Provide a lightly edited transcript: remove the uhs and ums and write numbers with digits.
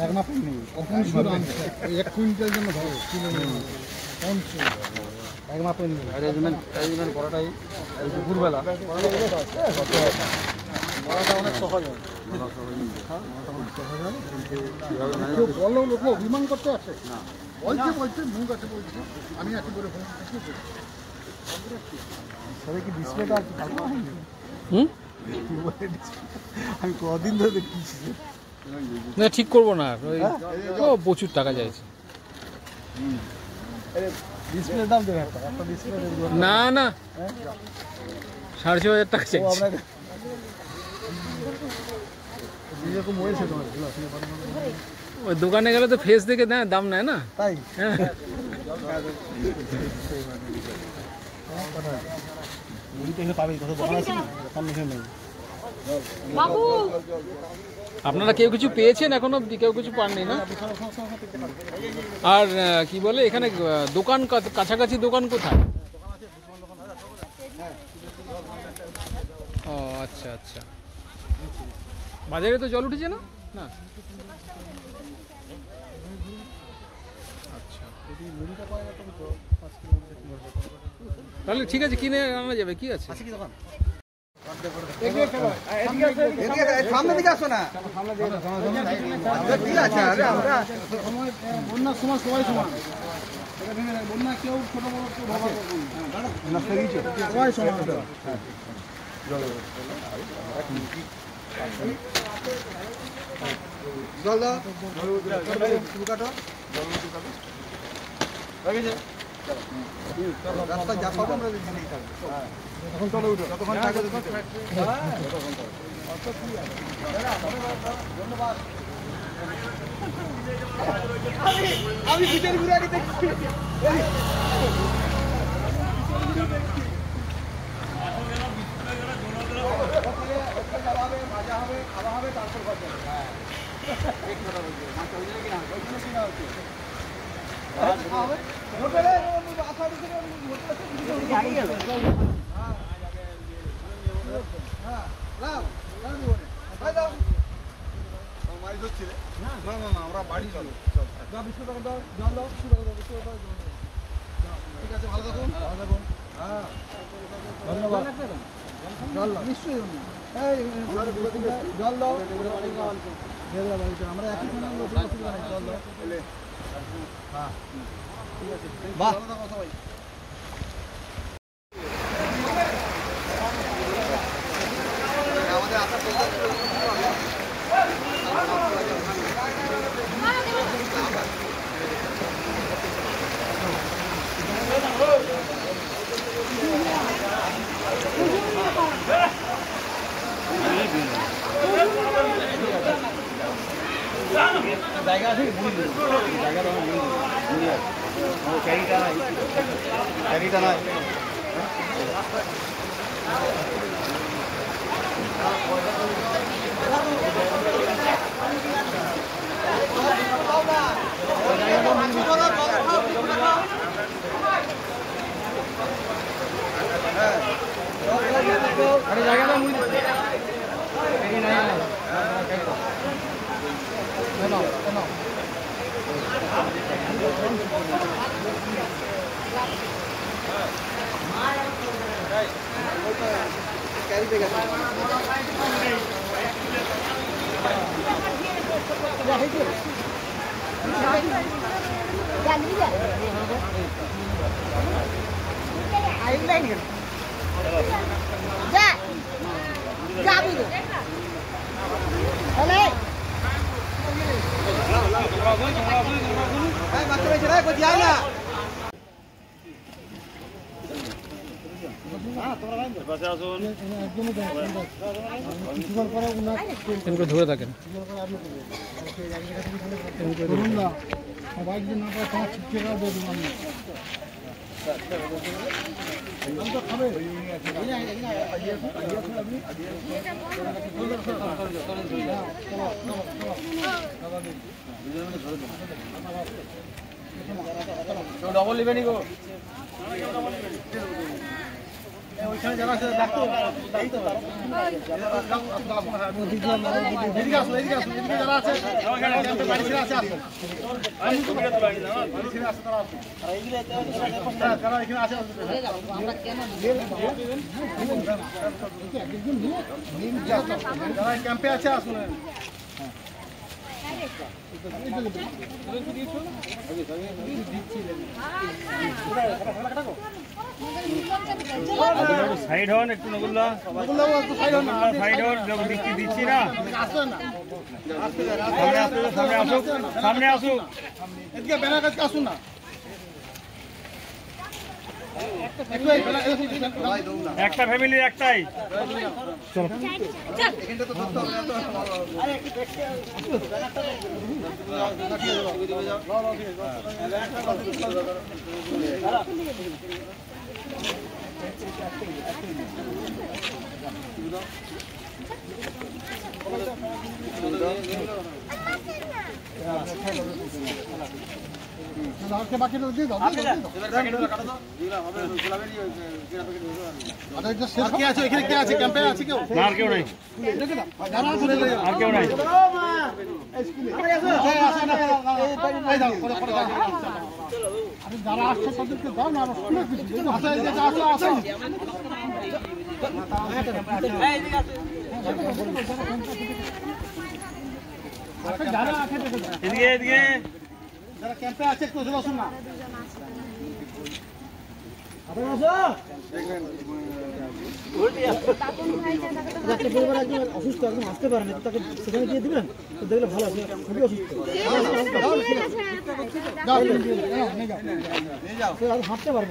এক মাপ নেই কখন শুরু এক কুইন্টাল জন্য ধরো কিলো কম এক মাপের নেই অ্যারেঞ্জমেন্ট করাটাই এই দুপুরবেলা করাটা অনেক সহজ হয় কেউ বললেও লোক অভিমান করতে আসে না বলছে মুখ আছে বলছে আমি আছি করে সবাই কি ডিসপ্লেটা ভালো হয়নি আমি কদিন ধরে দেখছি না ঠিক করবো না প্রচুর টাকা যাইছে ডিসপ্লের দাম দেবে একটা ডিসপ্লে না না 6,500 টাকা চাইছে এরকম হয়েছে তোমার ওই দোকানে গেলে তো ফেস দেখে না দাম নেয় না তাই আপনারা কেউ কিছু পেয়েছেন এখনো কেউ কিছু পাননি না আর কি বলে এখানে দোকান কাছাকাছি দোকান কোথায় ও আচ্ছা আচ্ছা বাজারে তো জল উঠেছে না না আচ্ছা তাহলে ঠিক আছে কিনে আনা যাবে কি আছে সামনে দিকে আসো না বন্যার সময় সবাই সমান বন্যা কেউ ছোট বড় কেউ ভাবা সবাই সমান জল দাও কাটো রাস্তায় যা পাবো আমরা এখন চলো উঠো যতক্ষণ থাকে ধন্যবাদ আমি পিঠের ঘুরে আগে দেখছি মাজা হবে খাওয়া হবে তারপর আমরা বাড়ি চলো ঠিক আছে ভালো থাকুন হ্যাঁ ধন্যবাদ জল নিশ্চয়ই জল দাও আমরা একই সঙ্গে জল দাও হ্যাঁ ঠিক আছে বাহ সবাই আমাদের আশা জায়গা আছে জায়গাটা ক্যারিটা নাই জায়গাটা ধরে থাকেন সবাই যদি না পারে তোমার শিক্ষা খাবে ডবল নেবেনি গো ওইখানে যারা আছে দেখতো দেখতো এদিকে আসো এদিকে যারা আছে ক্যাম্পে বাড়ি ছেড়ে আছে আসো আমি তো বাড়ি ছেড়ে আসো তারা আসো যারা এখানে আছে আমরা কেন যারা ক্যাম্পে আছে আসুন সাইড হন একটু নকুল্লা সাইড হন বৃষ্টি দিচ্ছি না সামনে আসুক এদিকে ব্যানার কাছে আসুন না একটা ফ্যামিলির একটাই বাকি আছে এখানে কে আছে ক্যাম্পে আছে কেউ না আর কেউ নাই আর কেউ নাই যারা আসছে তাদেরকে দাও না এদিকে এদিকে যারা ক্যাম্পে আছে একটু আসুন না অসুস্থ একদম আসতে পারেন তাকে সেখানে দিয়ে দিবেন দেখলে ভালো আছে খুবই অসুস্থ হাঁটতে পারেন